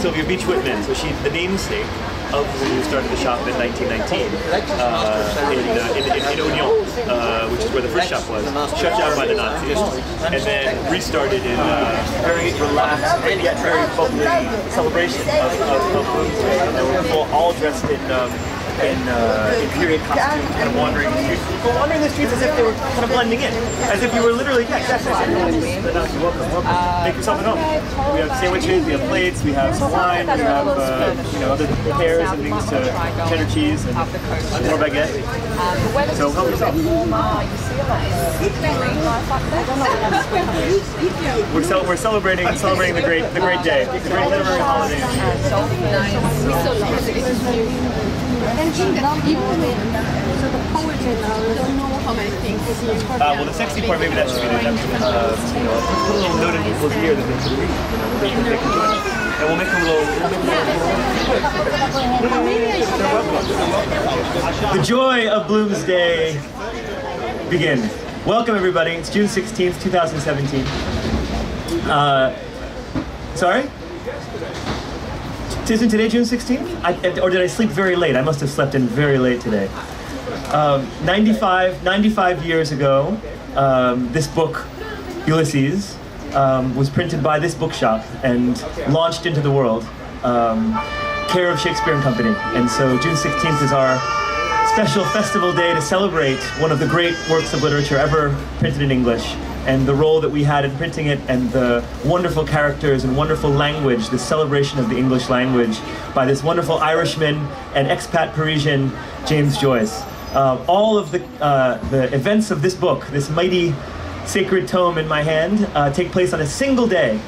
Sylvia Beach Whitman. So she's the namesake of who started the shop in 1919 in Oignon, which is where the first shop was, shut down by the Nazis, and then restarted in very relaxed and yet very bubbly celebration of Bloomsday. And they were all dressed in period costumes, kind of wandering the streets. But wandering the streets as if they were kind of blending in, as if you were literally, exactly. Welcome. Make yourself at home. We have sandwiches, we have plates, we have some wine, we have other pears and things to cheddar cheese and more baguette. So help yourself. We're celebrating the great day, the great literary holiday. Well, the sexy part, maybe that should be the put a little note in people's ear that they should read. And we'll make a little. The joy of Bloomsday begin. Welcome, everybody. It's June 16th, 2017. Sorry? Isn't today June 16th? Or did I sleep very late? I must have slept in very late today. 95 years ago, this book, Ulysses, was printed by this bookshop and launched into the world, care of Shakespeare and Company. And so June 16th is our special festival day to celebrate one of the great works of literature ever printed in English, and the role that we had in printing it, and the wonderful characters and wonderful language, the celebration of the English language by this wonderful Irishman and expat Parisian, James Joyce. All of the events of this book, this mighty sacred tome in my hand, take place on a single day,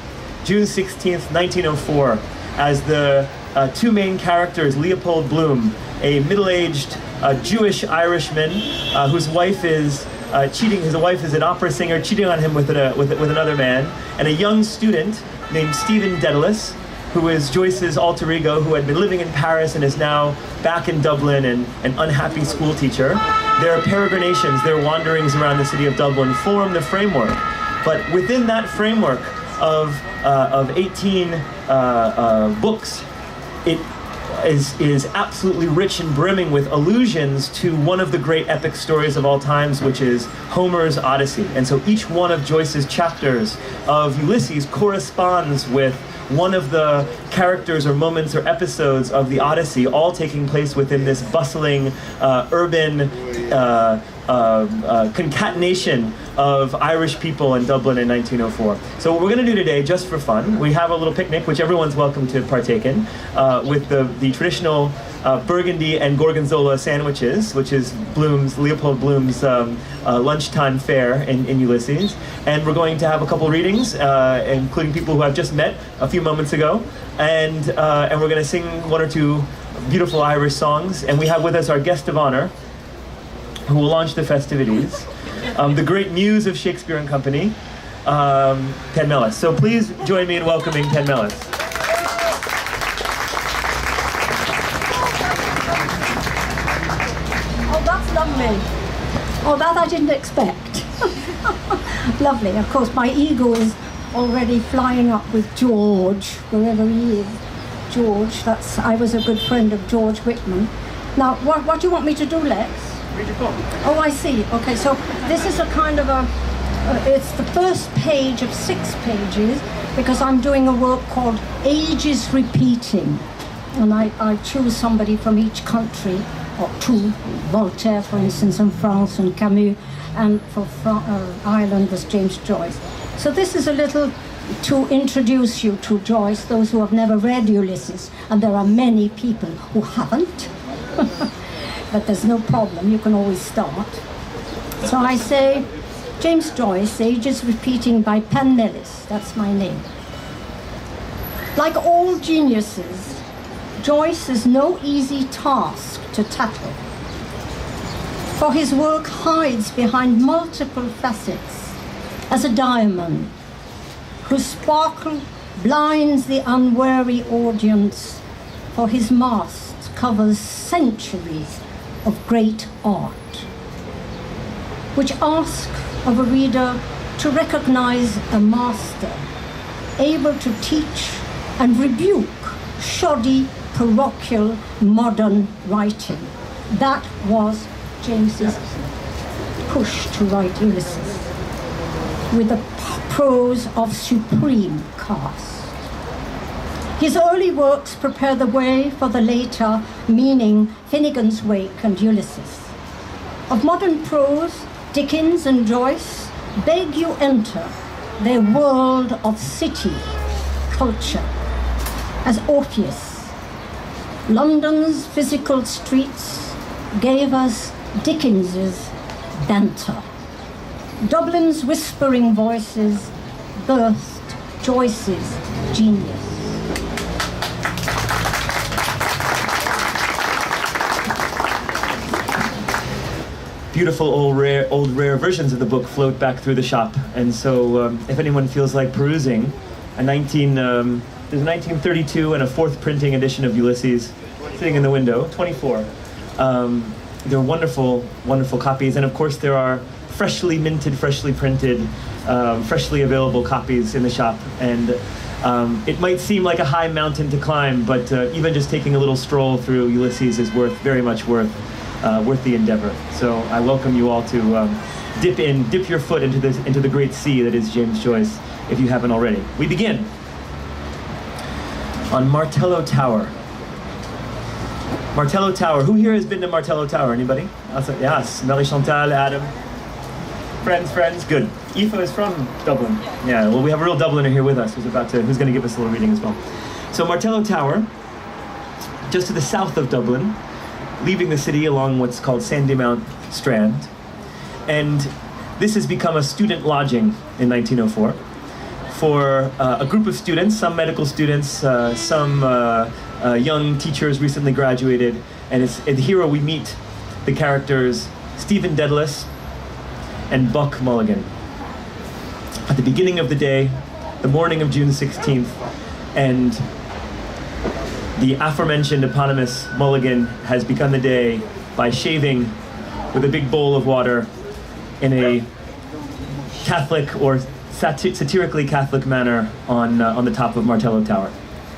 June 16th, 1904, as the two main characters, Leopold Bloom, a middle-aged Jewish Irishman whose wife is cheating. His wife is an opera singer, cheating on him with another man, and a young student named Stephen Dedalus, who is Joyce's alter ego, who had been living in Paris and is now back in Dublin and an unhappy school teacher. Their peregrinations, their wanderings around the city of Dublin form the framework. But within that framework of 18 books, it is absolutely rich and brimming with allusions to one of the great epic stories of all times, which is Homer's Odyssey. And so each one of Joyce's chapters of Ulysses corresponds with one of the characters or moments or episodes of the Odyssey, all taking place within this bustling urban concatenation of Irish people in Dublin in 1904. So what we're going to do today, just for fun, we have a little picnic, which everyone's welcome to partake in, with the traditional burgundy and gorgonzola sandwiches, which is Leopold Bloom's lunchtime fare in Ulysses. And we're going to have a couple readings, including people who I've just met a few moments ago. And we're going to sing one or two beautiful Irish songs. And we have with us our guest of honor, who will launch the festivities, the great muse of Shakespeare and Company, Panmelys. So please join me in welcoming Panmelys. Oh, that's lovely. Oh, that I didn't expect. Lovely. Of course, my ego is already flying up with George, wherever he is. George, I was a good friend of George Whitman. Now, what do you want me to do, Lex? Read your book. Oh, I see. Okay, so this is a kind of it's the first page of 6 pages, because I'm doing a work called Ages Repeating. And I choose somebody from each country, or two, Voltaire, for instance, in France, and Camus, and for Ireland was James Joyce. So this is a little to introduce you to Joyce, those who have never read Ulysses, and there are many people who haven't. But there's no problem, you can always start. So I say, James Joyce, Ages Repeating by Panmelys, that's my name. Like all geniuses, Joyce is no easy task to tackle, for his work hides behind multiple facets as a diamond whose sparkle blinds the unwary audience, for his mast covers centuries of great art, which ask of a reader to recognize a master able to teach and rebuke shoddy, parochial, modern writing. That was James's push to write Ulysses, with a prose of supreme cast. His early works prepare the way for the later, meaning Finnegan's Wake and Ulysses. Of modern prose, Dickens and Joyce beg you enter their world of city culture as Orpheus. London's physical streets gave us Dickens's banter. Dublin's whispering voices birthed Joyce's genius. Beautiful old rare versions of the book float back through the shop, and so if anyone feels like perusing there's a 1932 and a fourth printing edition of Ulysses sitting in the window, 24. They're wonderful copies, and of course there are freshly minted, freshly printed, freshly available copies in the shop, and it might seem like a high mountain to climb, but even just taking a little stroll through Ulysses is very much worth the endeavor. So I welcome you all to dip your foot into the great sea that is James Joyce, if you haven't already. We begin on Martello Tower. Martello Tower. Who here has been to Martello Tower? Anybody? Yes. Melly Chantal, Adam. Friends. Good. Aoife is from Dublin. Yeah. Well, we have a real Dubliner here with us who's going to give us a little reading as well. So Martello Tower, just to the south of Dublin, leaving the city along what's called Sandymount Strand. And this has become a student lodging in 1904 for a group of students, some medical students, some young teachers recently graduated. And here we meet the characters Stephen Dedalus and Buck Mulligan. At the beginning of the day, the morning of June 16th, and the aforementioned eponymous Mulligan has begun the day by shaving with a big bowl of water in a Catholic or satirically Catholic manner on the top of Martello Tower.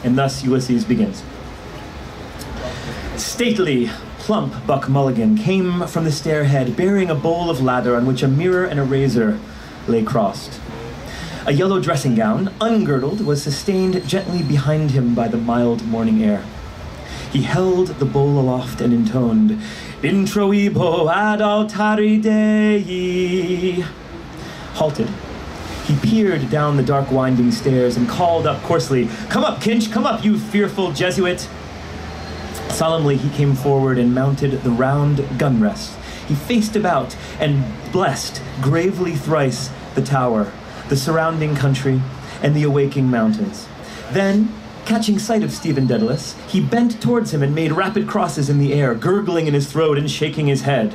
And thus Ulysses begins. Stately, plump Buck Mulligan came from the stairhead bearing a bowl of lather on which a mirror and a razor lay crossed. A yellow dressing gown, ungirdled, was sustained gently behind him by the mild morning air. He held the bowl aloft and intoned, Introibo ad altari Dei. Halted, he peered down the dark winding stairs and called up coarsely, Come up, Kinch, come up, you fearful Jesuit. Solemnly he came forward and mounted the round gun rest. He faced about and blessed gravely thrice the tower, the surrounding country, and the awaking mountains. Then, catching sight of Stephen Dedalus, he bent towards him and made rapid crosses in the air, gurgling in his throat and shaking his head.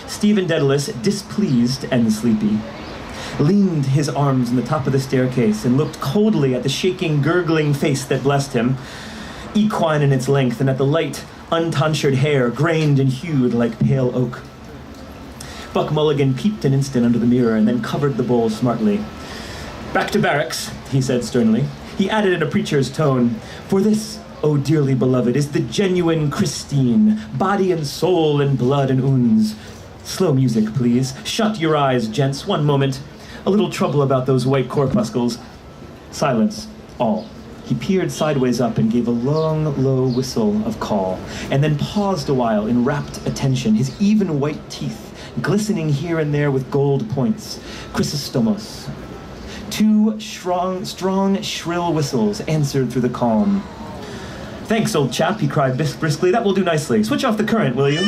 Stephen Dedalus, displeased and sleepy, leaned his arms on the top of the staircase and looked coldly at the shaking, gurgling face that blessed him, equine in its length, and at the light, untonsured hair, grained and hued like pale oak. Buck Mulligan peeped an instant under the mirror and then covered the bowl smartly. Back to barracks, he said sternly. He added in a preacher's tone, For this, O dearly beloved, is the genuine Christine, body and soul and blood and uns. Slow music, please. Shut your eyes, gents, one moment. A little trouble about those white corpuscles. Silence, all. He peered sideways up and gave a long, low whistle of call, and then paused a while in rapt attention, his even white teeth glistening here and there with gold points. Chrysostomos. Two strong, shrill whistles answered through the calm. Thanks, old chap, he cried briskly. That will do nicely. Switch off the current, will you?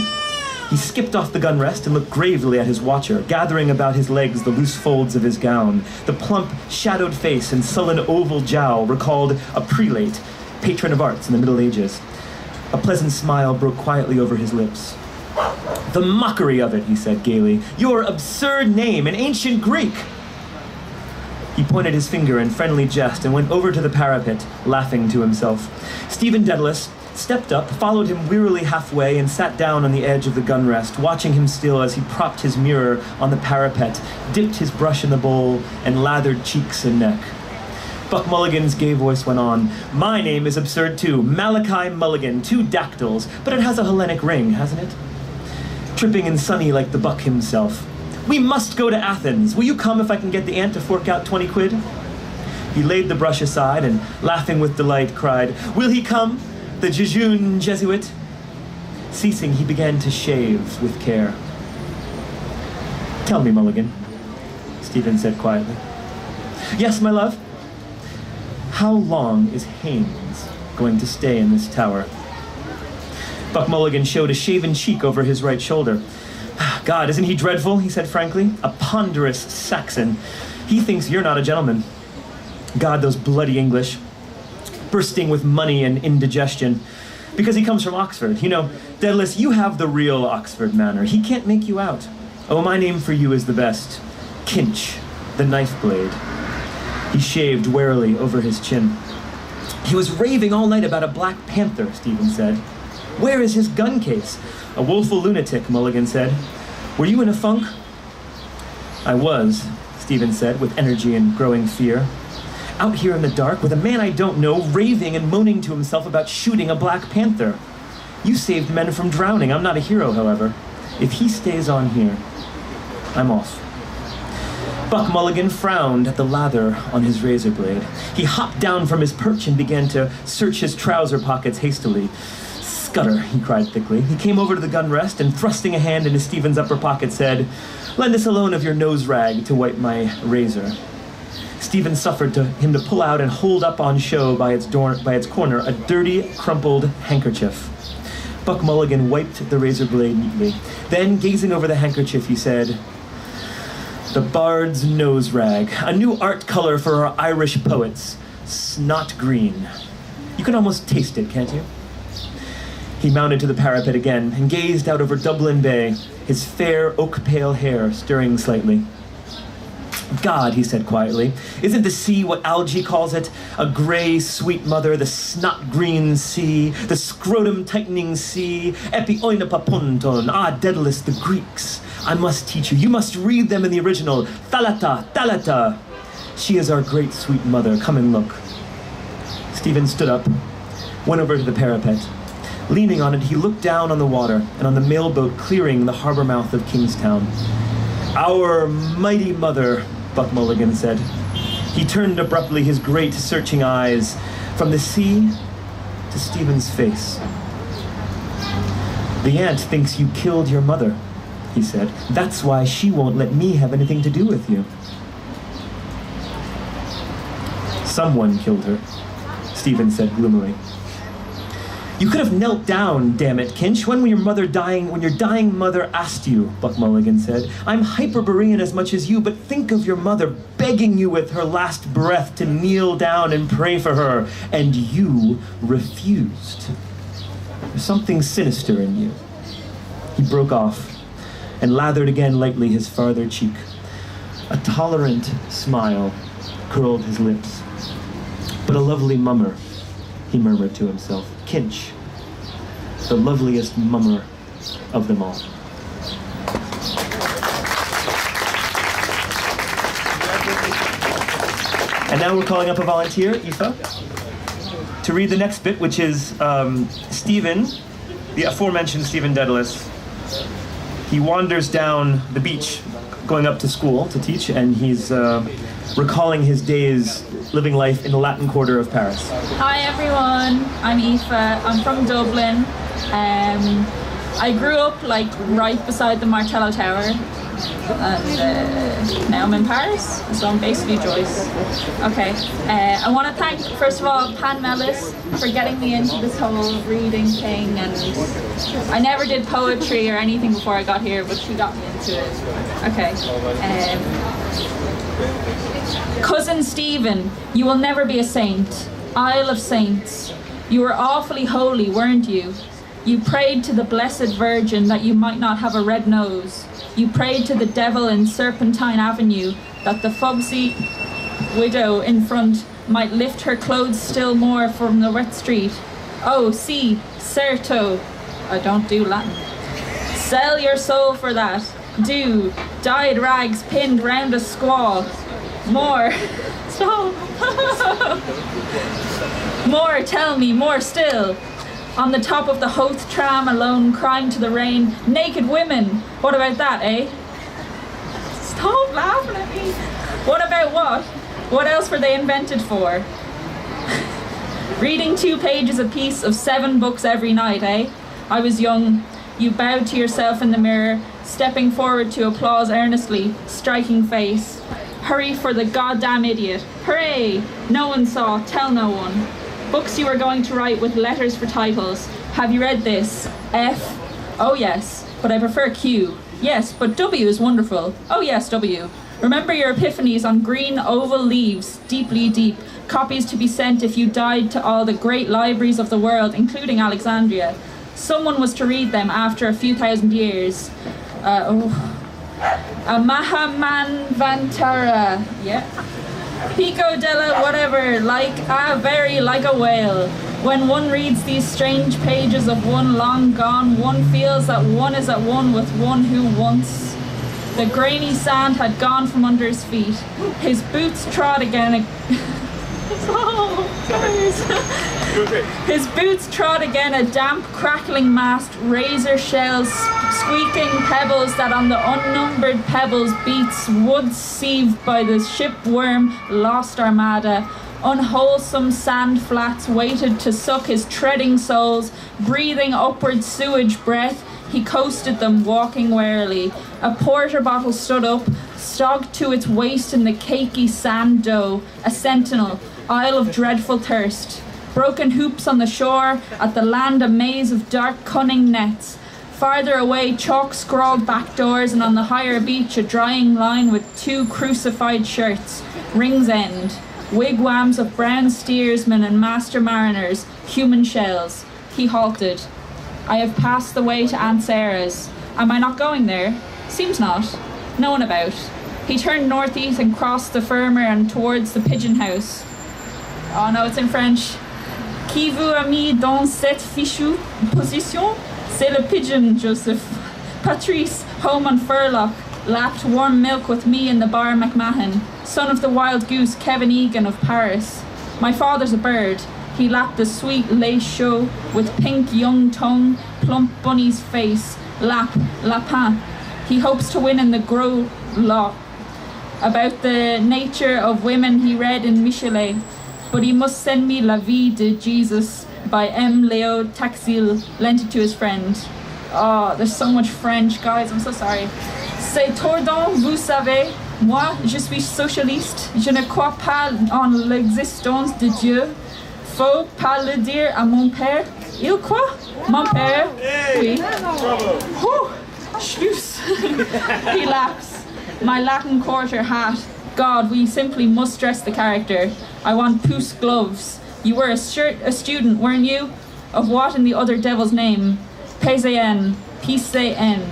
He skipped off the gun rest and looked gravely at his watcher, gathering about his legs the loose folds of his gown. The plump, shadowed face and sullen oval jowl recalled a prelate, patron of arts in the Middle Ages. A pleasant smile broke quietly over his lips. The mockery of it, he said gaily. Your absurd name in ancient Greek. He pointed his finger in friendly jest and went over to the parapet, laughing to himself. Stephen Dedalus stepped up, followed him wearily halfway, and sat down on the edge of the gun rest, watching him still as he propped his mirror on the parapet, dipped his brush in the bowl, and lathered cheeks and neck. Buck Mulligan's gay voice went on. My name is absurd too. Malachi Mulligan, 2 dactyls, but it has a Hellenic ring, hasn't it? Tripping and sunny like the Buck himself. We must go to Athens. Will you come if I can get the aunt to fork out 20 quid? He laid the brush aside and, laughing with delight, cried, Will he come, the jejune Jesuit? Ceasing, he began to shave with care. Tell me, Mulligan, Stephen said quietly. Yes, my love? How long is Haynes going to stay in this tower? Buck Mulligan showed a shaven cheek over his right shoulder. God, isn't he dreadful, he said frankly. A ponderous Saxon. He thinks you're not a gentleman. God, those bloody English. Bursting with money and indigestion. Because he comes from Oxford. You know, Daedalus, you have the real Oxford manner. He can't make you out. Oh, my name for you is the best. Kinch, the knife blade. He shaved warily over his chin. He was raving all night about a Black Panther, Stephen said. Where is his gun case? A woeful lunatic, Mulligan said. Were you in a funk? I was, Stephen said, with energy and growing fear. Out here in the dark with a man I don't know, raving and moaning to himself about shooting a Black Panther. You saved men from drowning. I'm not a hero, however. If he stays on here, I'm off. Buck Mulligan frowned at the lather on his razor blade. He hopped down from his perch and began to search his trouser pockets hastily. Scudder, he cried thickly. He came over to the gun rest and, thrusting a hand into Stephen's upper pocket, said, Lend us a loan of your nose rag to wipe my razor. Stephen suffered him to pull out and hold up on show by its corner a dirty, crumpled handkerchief. Buck Mulligan wiped the razor blade neatly. Then, gazing over the handkerchief, he said, The bard's nose rag, a new art color for our Irish poets, snot green. You can almost taste it, can't you? He mounted to the parapet again and gazed out over Dublin Bay, his fair oak-pale hair stirring slightly. God, he said quietly, isn't the sea what Algy calls it? A grey, sweet mother, the snot-green sea, the scrotum-tightening sea, epi oinopapunton, Daedalus, the Greeks. I must teach you. You must read them in the original. Thalata, Thalata. She is our great, sweet mother. Come and look. Stephen stood up, went over to the parapet. Leaning on it, he looked down on the water and on the mailboat clearing the harbor mouth of Kingstown. Our mighty mother, Buck Mulligan said. He turned abruptly his great searching eyes from the sea to Stephen's face. The aunt thinks you killed your mother, he said. That's why she won't let me have anything to do with you. Someone killed her, Stephen said gloomily. You could have knelt down, damn it, Kinch, when your dying mother asked you, Buck Mulligan said. I'm Hyperborean as much as you, but think of your mother begging you with her last breath to kneel down and pray for her, and you refused. There's something sinister in you. He broke off and lathered again lightly his farther cheek. A tolerant smile curled his lips. But a lovely mummer, he murmured to himself. Kinch, the loveliest mummer of them all. And now we're calling up a volunteer, Aoife, to read the next bit, which is Stephen, the aforementioned Stephen Daedalus. He wanders down the beach going up to school to teach, and he's recalling his days living life in the Latin Quarter of Paris. Hi everyone, I'm Aoife. I'm from Dublin. I grew up right beside the Martello Tower, and now I'm in Paris, so I'm basically Joyce. Okay, I want to thank first of all Panmelys for getting me into this whole reading thing, and I never did poetry or anything before I got here, but she got me into it. Okay. Cousin Stephen, you will never be a saint. Isle of Saints. You were awfully holy, weren't you? You prayed to the Blessed Virgin that you might not have a red nose. You prayed to the devil in Serpentine Avenue that the Fubsy widow in front might lift her clothes still more from the wet street. Oh, si, certo. I don't do Latin. Sell your soul for that. Do. Dyed rags pinned round a squaw. More. Stop. More, tell me, more still. On the top of the Hoth tram alone, crying to the rain. Naked women. What about that, eh? Stop laughing at me. What about what? What else were they invented for? Reading 2 pages apiece of 7 books every night, eh? I was young. You bowed to yourself in the mirror, stepping forward to applause earnestly, striking face. Hurry for the goddamn idiot. Hooray! No one saw, tell no one. Books you were going to write with letters for titles. Have you read this? F? Oh yes, but I prefer Q. Yes, but W is wonderful. Oh yes, W. Remember your epiphanies on green oval leaves, deeply deep. Copies to be sent if you died to all the great libraries of the world, including Alexandria. Someone was to read them after a few thousand years. A Mahamanvantara. Yeah. Pico della whatever, very like a whale. When one reads these strange pages of one long gone, one feels that one is at one with one who once. The grainy sand had gone from under his feet. His boots trod again. His boots trod again a damp, crackling mast, razor shells, squeaking pebbles that on the unnumbered pebbles beats, woods sieved by the shipworm, lost armada. Unwholesome sand flats waited to suck his treading soles, breathing upward sewage breath. He coasted them, walking warily. A porter bottle stood up, stogged to its waist in the cakey sand dough, a sentinel, isle of dreadful thirst. Broken hoops on the shore, at the land a maze of dark cunning nets. Farther away, chalk-scrawled back doors, and on the higher beach a drying line with 2 crucified shirts. Rings End. Wigwams of brown steersmen and master mariners, human shells. He halted. I have passed the way to Aunt Sarah's. Am I not going there? Seems not. No one about. He turned northeast and crossed the firmer and towards the pigeon house. Oh no, it's in French. Qui vous a mis dans cette fichue position? C'est le pigeon, Joseph. Patrice, home on Furlock, lapped warm milk with me in the bar McMahon, son of the wild goose Kevin Egan of Paris. My father's a bird. He lapped the sweet lait chaud with pink young tongue, plump bunny's face, lapin. He hopes to win in the Gros Lot. About the nature of women he read in Michelet, but he must send me La Vie de Jesus by M. Leo Taxil, lent it to his friend. Oh, there's so much French, guys, I'm so sorry. C'est tordant, vous savez. Moi, je suis socialiste. Je ne crois pas en l'existence de Dieu. Faut pas le dire à mon père. Il croit? Mon père? Oui. Whew. Schluss. He laughs. My Latin Quarter hat. God, we simply must dress the character. I want puce gloves. You were a student, weren't you? Of what in the other devil's name? PCN,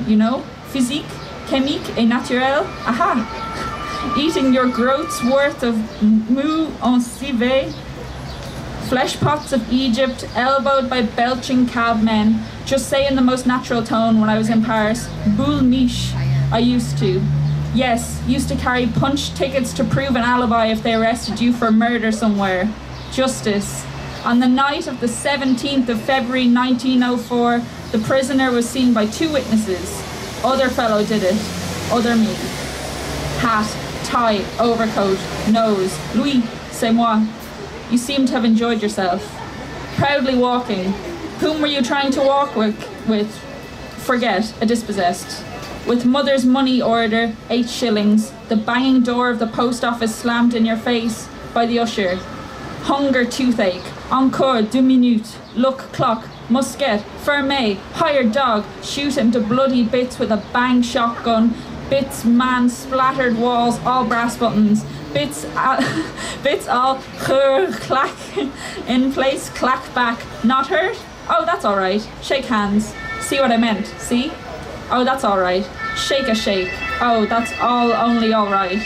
you know? Physique, chimique et naturel. Aha! Eating your groat's worth of mou en civet. Flesh pots of Egypt, elbowed by belching cabmen. Just say in the most natural tone when I was in Paris, boule miche. I used to. Yes, used to carry punch tickets to prove an alibi if they arrested you for murder somewhere. Justice. On the night of the 17th of February 1904, the prisoner was seen by 2 witnesses. Other fellow did it. Other me. Hat, tie, overcoat, nose. Louis, c'est moi. You seem to have enjoyed yourself. Proudly walking. Whom were you trying to walk with? Forget, a dispossessed. With mother's money order, 8 shillings, the banging door of the post office slammed in your face by the usher. Hunger, toothache, encore 2 minutes, look, clock, must get, ferme, hired dog, shoot him to bloody bits with a bang shotgun, bits man, splattered walls, all brass buttons, bits all clack in place, clack back, not hurt? Oh, that's all right, shake hands, see what I meant, see? Oh, that's all right, shake a shake, oh, that's only all right.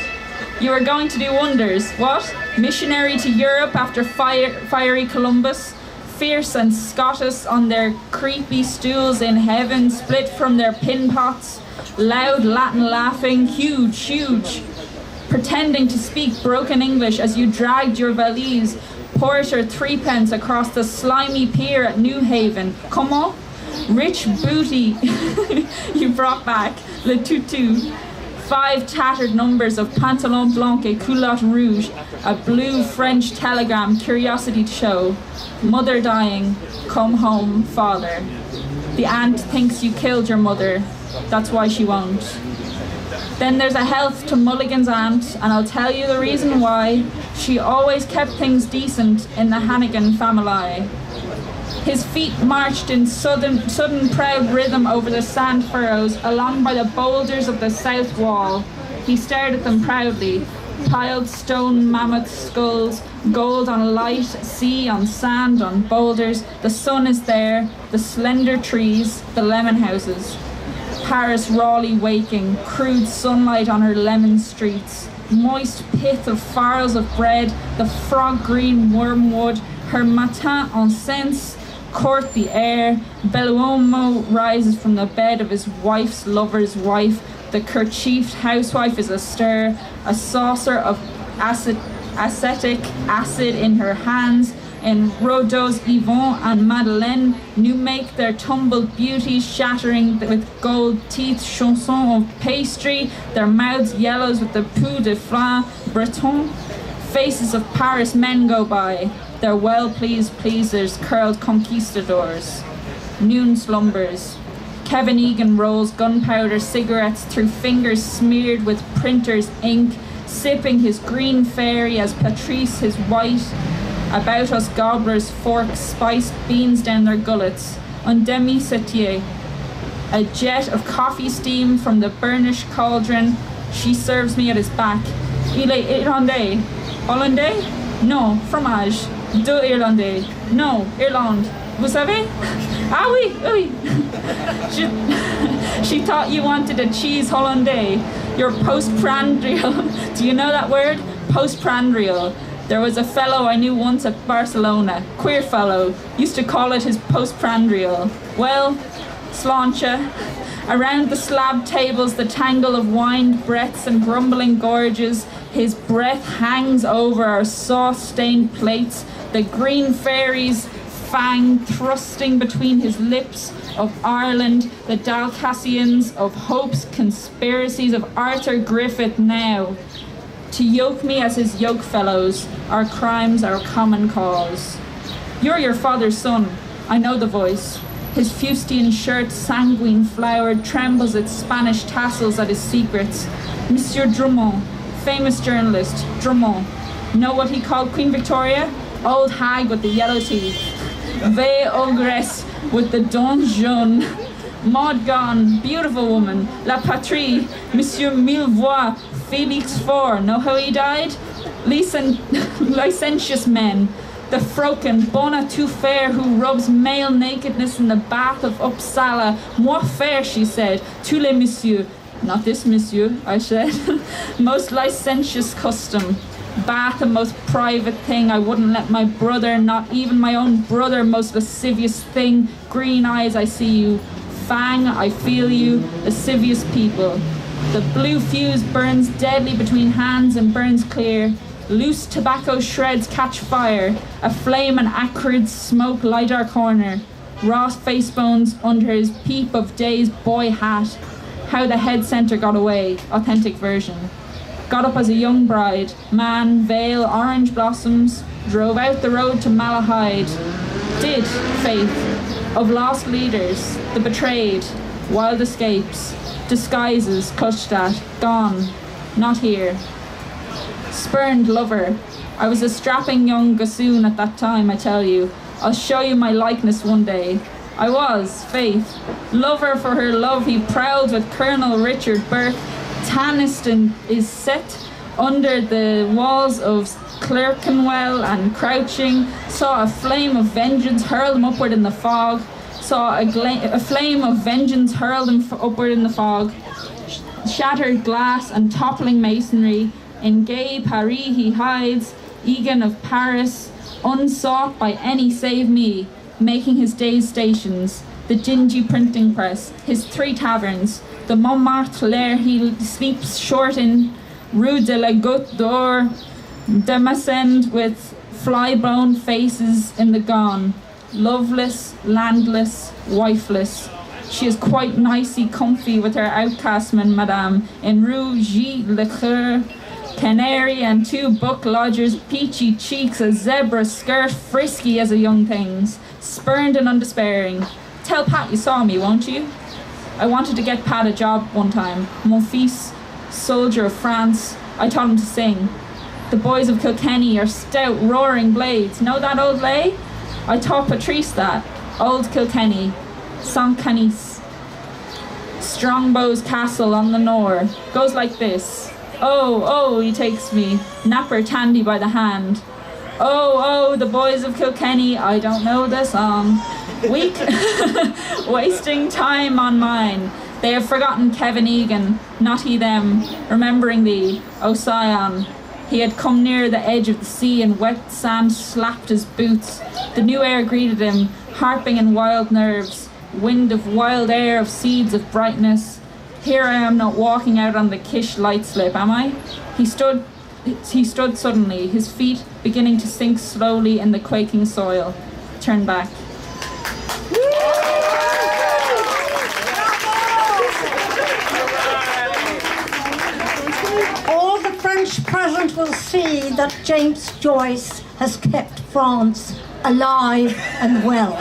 You are going to do wonders, what? Missionary to Europe after fiery Columbus, fierce and Scottish on their creepy stools in heaven, split from their pin pots, loud Latin laughing, huge, pretending to speak broken English as you dragged your valise, porter threepence across the slimy pier at Newhaven. Comment? Rich booty you brought back, le tutu. 5 tattered numbers of pantalon blanc et culotte rouge, a blue French telegram, curiosity to show. Mother dying, come home, father. The aunt thinks you killed your mother, that's why she won't. Then there's a health to Mulligan's aunt, and I'll tell you the reason why. She always kept things decent in the Hannigan family. His feet marched in sudden proud rhythm over the sand furrows, along by the boulders of the south wall. He stared at them proudly. Piled stone mammoth skulls, gold on light, sea on sand, on boulders. The sun is there, the slender trees, the lemon houses. Paris rawly waking, crude sunlight on her lemon streets. Moist pith of farls of bread, the frog-green wormwood, her matin incense court the air. Bell'uomo rises from the bed of his wife's lover's wife. The kerchiefed housewife is astir, a saucer of acetic acid in her hands. In Rodot's Yvonne and Madeleine, new make their tumbled beauties, shattering with gold teeth, chansons of pastry, their mouths yellows with the poux de flan breton. Faces of Paris men go by, their well-pleased pleasers, curled conquistadors. Noon slumbers. Kevin Egan rolls gunpowder cigarettes through fingers smeared with printer's ink, sipping his green fairy as Patrice his white. About us gobblers fork spiced beans down their gullets. Un demi-setier. A jet of coffee steam from the burnished cauldron. She serves me at his back. Il est irlandais. Hollandais? Non, fromage. Deux irlandais. Non, Irlande. Vous savez? Ah oui, oui. She thought you wanted a cheese hollandais. Your postprandial. Do you know that word? Postprandial. There was a fellow I knew once at Barcelona, queer fellow, used to call it his postprandial. Well, sláinte. Around the slab tables, the tangle of wined breaths and grumbling gorges, his breath hangs over our sauce-stained plates, the green fairies fang thrusting between his lips of Ireland, the Dalcassians of Hope's conspiracies of Arthur Griffith now. To yoke me as his yoke fellows, our crimes our common cause. You're your father's son, I know the voice. His fustian shirt, sanguine flowered, trembles its Spanish tassels at his secrets. Monsieur Drummond, famous journalist, Drummond. Know what he called Queen Victoria? Old hag with the yellow teeth. Vieille ogress with the donjon. Maud gone, beautiful woman. La patrie, Monsieur Millevoix, Felix IV, know how he died? Licentious men. The Froken, bona tout fair, who rubs male nakedness in the bath of Uppsala. Moi fair, she said. Tous les messieurs. Not this monsieur, I said. Most licentious custom. Bath, a most private thing. I wouldn't let my brother, not even my own brother, most lascivious thing. Green eyes, I see you. Fang, I feel you. Lascivious people. The blue fuse burns deadly between hands and burns clear. Loose tobacco shreds catch fire. A flame and acrid smoke light our corner. Raw face bones under his peep of day's boy hat. How the head centre got away. Authentic version. Got up as a young bride. Man, veil, orange blossoms. Drove out the road to Malahide. Did, faith. Of lost leaders. The betrayed. Wild escapes. Disguises clutched at. Gone. Not here. Spurned lover. I was a strapping young gossoon at that time, I tell you. I'll show you my likeness one day. I was, faith. Lover for her love, he prowled with Colonel Richard Burke. Tanniston is set under the walls of Clerkenwell and crouching. Saw a flame of vengeance hurl him upward in the fog. Saw a flame of vengeance hurl him upward in the fog. Shattered glass and toppling masonry. In gay Paris he hides, Egan of Paris, unsought by any save me, making his day's stations, the dingy printing press, his 3 taverns, the Montmartre lair he sleeps short in, Rue de la Goutte d'Or, Damascene with fly-blown faces in the gone, loveless, landless, wifeless. She is quite nicey comfy with her outcastman, madame, in Rue Gilles le Coeur, canary and 2 book lodgers, peachy cheeks, a zebra skirt, frisky as a young thing's, spurned and undespairing. Tell Pat you saw me, won't you? I wanted to get Pat a job one time. Mon fils, soldier of France, I taught him to sing. The boys of Kilkenny are stout, roaring blades. Know that old lay? I taught Patrice that. Old Kilkenny, Saint Canis. Strongbow's castle on the Nore. Goes like this. Oh, oh, he takes me, Napper Tandy by the hand. Oh, oh, the boys of Kilkenny, I don't know the song. Weak, wasting time on mine. They have forgotten Kevin Egan, not he them, remembering thee, O Sion. He had come near the edge of the sea and wet sand slapped his boots. The new air greeted him, harping in wild nerves, wind of wild air of seeds of brightness. Here I am not walking out on the Kish light slip, am I? He stood suddenly, his feet beginning to sink slowly in the quaking soil. Turned back. All the French present will see that James Joyce has kept France alive and well.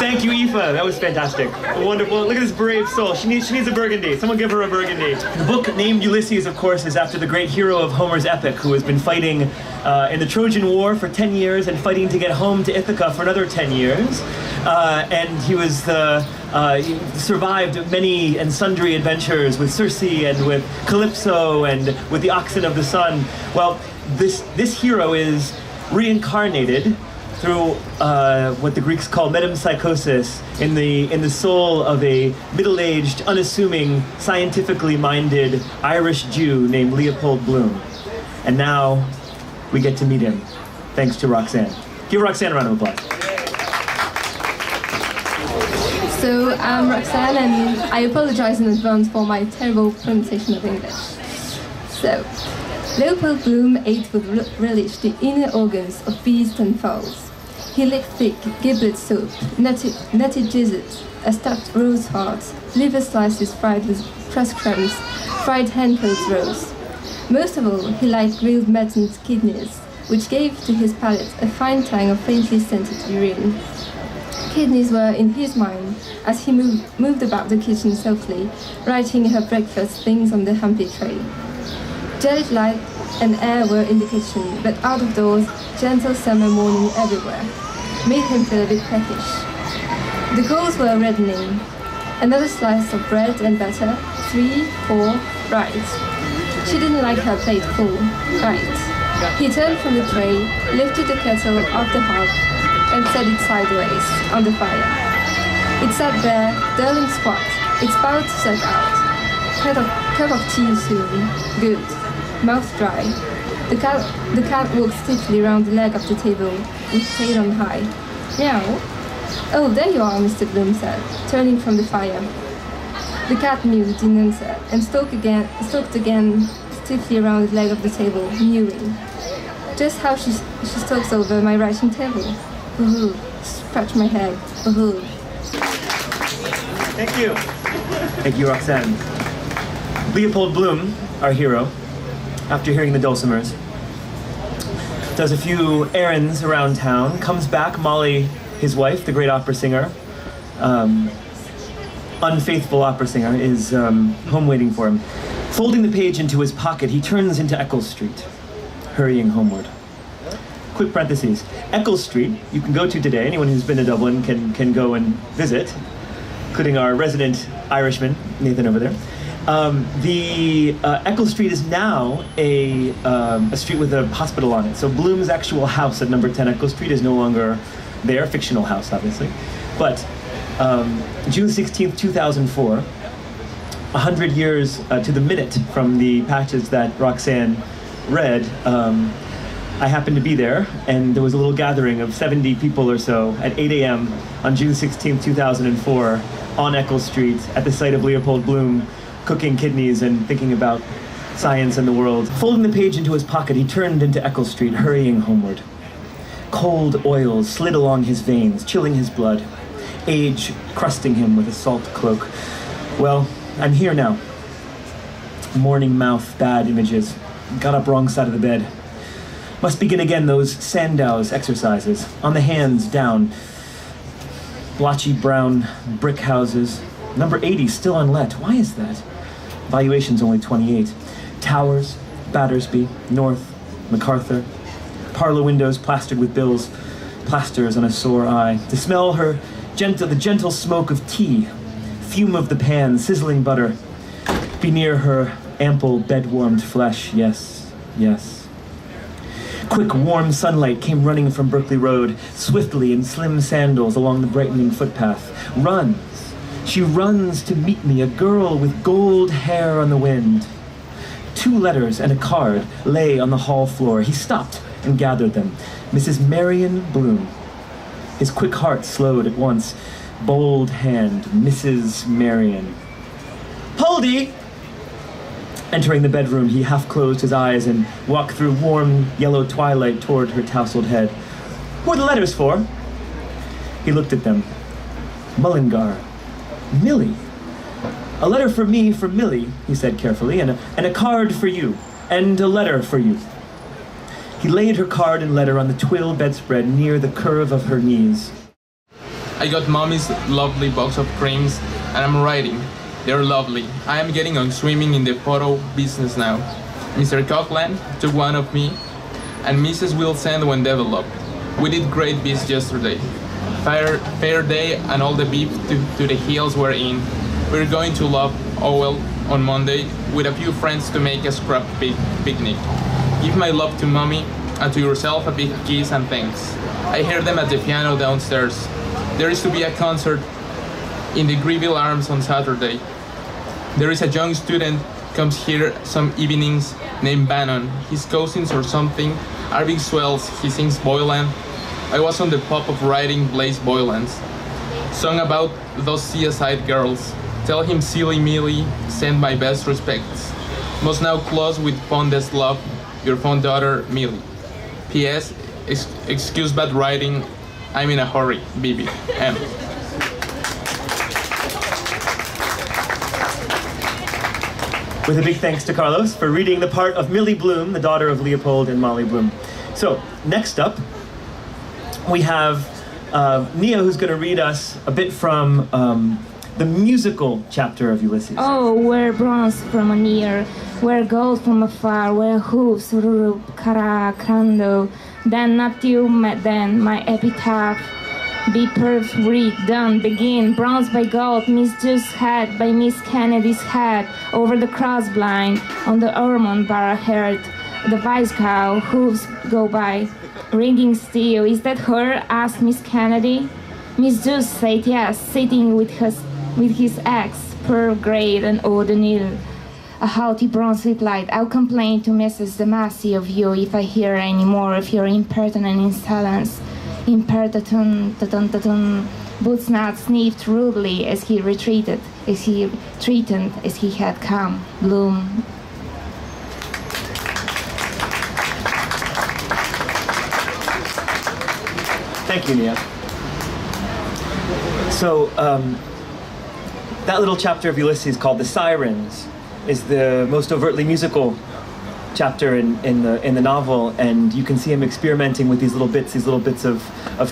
Thank you, Aoife. That was fantastic. Wonderful. Look at this brave soul. She needs a Burgundy. Someone give her a Burgundy. The book named Ulysses, of course, is after the great hero of Homer's epic, who has been fighting in the Trojan War for 10 years and fighting to get home to Ithaca for another 10 years. And he was he survived many and sundry adventures with Circe and with Calypso and with the oxen of the sun. Well, this hero is reincarnated through what the Greeks call metempsychosis in the soul of a middle-aged, unassuming, scientifically minded Irish Jew named Leopold Bloom. And now we get to meet him, thanks to Roxanne. Give Roxanne a round of applause. So I'm Roxanne, and I apologize in advance for my terrible pronunciation of English. So, Leopold Bloom ate with relish the inner organs of beasts and fowls. He licked thick giblet soup, nutty gizzards, a stuffed rose heart, liver slices fried with pressed crumbs, fried hencoats roast. Most of all, he liked grilled mutton's kidneys, which gave to his palate a fine tang of faintly scented urine. Kidneys were in his mind as he moved about the kitchen softly, writing her breakfast things on the humpy tray. Jellied light and air were in the kitchen, but out of doors, gentle summer morning everywhere made him feel a bit peckish. The coals were reddening. Another slice of bread and butter, 3, 4, right. She didn't like her plate full, right. He turned from the tray, lifted the kettle off the hob, and set it sideways on the fire. It sat there, dull and squat, its spout set out. Cup of tea soon. Good. Mouth dry. The cat walked stiffly round the leg of the table, with tail on high. Meow. Oh, there you are, Mr. Bloom said, turning from the fire. The cat mewed in answer, and stalked again stiffly around the leg of the table, mewing. Just how she stalks over my writing table. Ooh, scratch my head. Ooh. Thank you. Thank you, Roxanne. Leopold Bloom, our hero, after hearing the dulcimers, does a few errands around town, comes back. Molly, his wife, the great opera singer, unfaithful opera singer, is home waiting for him. Folding the page into his pocket, he turns into Eccles Street, hurrying homeward. Quick parentheses. Eccles Street, you can go to today. Anyone who's been to Dublin can go and visit, including our resident Irishman, Nathan over there. Eccles Street is now a street with a hospital on it. So Bloom's actual house at number 10 Eccles Street is no longer there, fictional house, obviously. But June 16th, 2004, 100 years to the minute from the passage that Roxanne read, I happened to be there, and there was a little gathering of 70 people or so at 8 a.m. on June 16th, 2004, on Eccles Street, at the site of Leopold Bloom, cooking kidneys and thinking about science and the world. Folding the page into his pocket, he turned into Eccles Street, hurrying homeward. Cold oils slid along his veins, chilling his blood, age crusting him with a salt cloak. Well, I'm here now. Morning mouth, bad images. Got up wrong side of the bed. Must begin again those Sandow's exercises. On the hands, down. Blotchy brown brick houses. Number 80 still unlet. Why is that? Valuation's only 28. Towers, Battersby, North, MacArthur. Parlor windows plastered with bills. Plasters on a sore eye. To smell her the gentle smoke of tea. Fume of the pan, sizzling butter. Be near her ample bed-warmed flesh. Yes, yes. Quick, warm sunlight came running from Berkeley Road, swiftly in slim sandals along the brightening footpath. Runs. She runs to meet me, a girl with gold hair on the wind. 2 letters and a card lay on the hall floor. He stopped and gathered them. Mrs. Marion Bloom. His quick heart slowed at once. Bold hand, Mrs. Marion. Poldy! Entering the bedroom, he half closed his eyes and walked through warm yellow twilight toward her tousled head. Who are the letters for? He looked at them. Mullingar. Millie. A letter for me from Millie, he said carefully, and a card for you, and a letter for you. He laid her card and letter on the twill bedspread near the curve of her knees. I got Mommy's lovely box of creams, and I'm writing. They're lovely. I am getting on swimming in the photo business now. Mr. Coughlin took one of me, and Mrs. will send one developed. We did great bees yesterday. Fair day and all the beef to the hills we're in. We're going to Love Owell on Monday with a few friends to make a scrap picnic. Give my love to Mommy and to yourself a big kiss and thanks. I heard them at the piano downstairs. There is to be a concert in the Greville Arms on Saturday. There is a young student comes here some evenings named Bannon. His cousins or something are big swells. He sings Boylan. I was on the pop of writing Blaise Boylan's song about those seaside girls. Tell him Silly Millie send my best respects. Must now close with fondest love, your fond daughter Millie. P.S. Excuse bad writing. I'm in a hurry. Bibi. M. With a big thanks to Carlos for reading the part of Millie Bloom, the daughter of Leopold and Molly Bloom. So, next up, we have Nia, who's going to read us a bit from the musical chapter of Ulysses. Oh, where bronze from a near, where gold from afar, where hooves, rurup, kara, crando, then not you, then my epitaph. Be perf, read, done, begin, bronze by gold, Miss Juice's head by Miss Kennedy's head, over the cross blind, on the Ormond Barra heard, the vice cow, hooves go by, ringing steel. Is that her? Asked Miss Kennedy. Miss Juice said yes, sitting with his ex, Pearl Grade and O'Donnell. A haughty bronze replied, I'll complain to Mrs. Damasi of you if I hear any more of your impertinent insolence. Impertinent, Bootsnot sniffed rudely as he retreated, as he had come. Bloom. Thank you, Nia. So, that little chapter of Ulysses called The Sirens is the most overtly musical chapter in the novel, and you can see him experimenting with these little bits of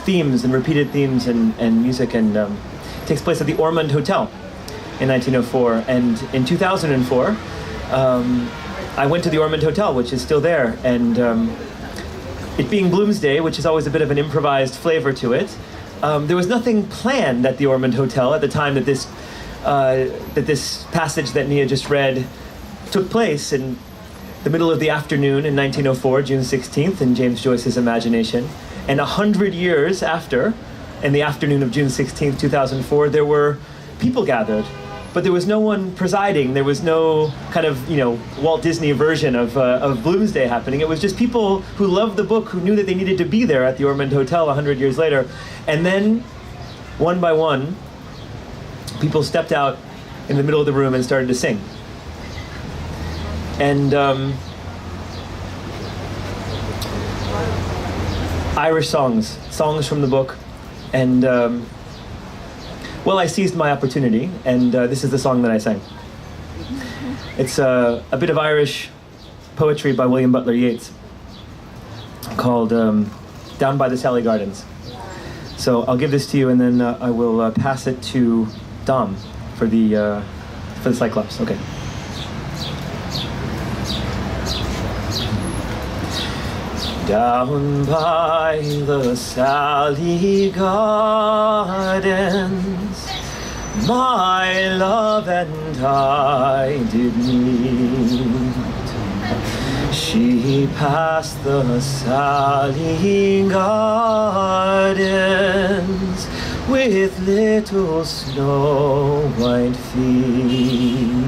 themes and repeated themes and music, and it takes place at the Ormond Hotel in 1904. And in 2004, I went to the Ormond Hotel, which is still there, and it being Bloomsday, which is always a bit of an improvised flavor to it, there was nothing planned at the Ormond Hotel at the time that this passage that Nia just read took place in the middle of the afternoon in 1904, June 16th, in James Joyce's imagination. And 100 years after, in the afternoon of June 16th, 2004, there were people gathered, but there was no one presiding. There was no kind of, Walt Disney version of Bloomsday happening. It was just people who loved the book, who knew that they needed to be there at the Ormond Hotel 100 years later. And then, one by one, people stepped out in the middle of the room and started to sing. And Irish songs from the book. And well, I seized my opportunity, and this is the song that I sang. It's a bit of Irish poetry by William Butler Yeats called Down by the Sally Gardens. So I'll give this to you, and then I will pass it to Dom for the Cyclops. Okay. Down by the Sally Gardens, my love and I did meet. She passed the Sally Gardens with little snow white feet.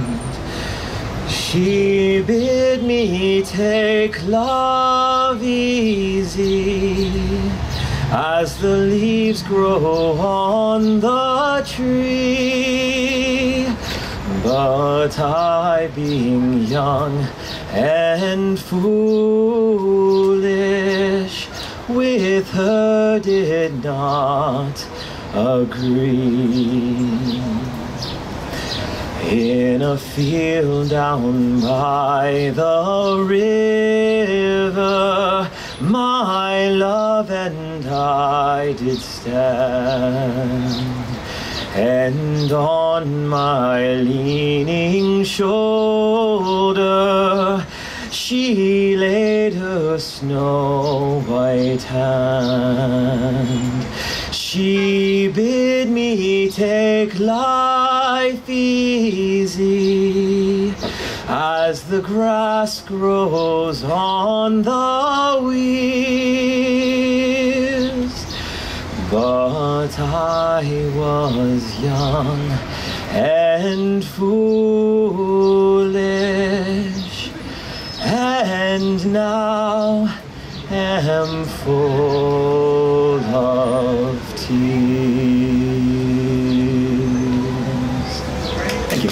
She bid me take love easy as the leaves grow on the tree. But I, being young and foolish, with her did not agree. In a field down by the river, my love and I did stand, and on my leaning shoulder she laid her snow white hand. She bid me take life easy as the grass grows on the weirs. But I was young and foolish, and now am full of tears. Thank you.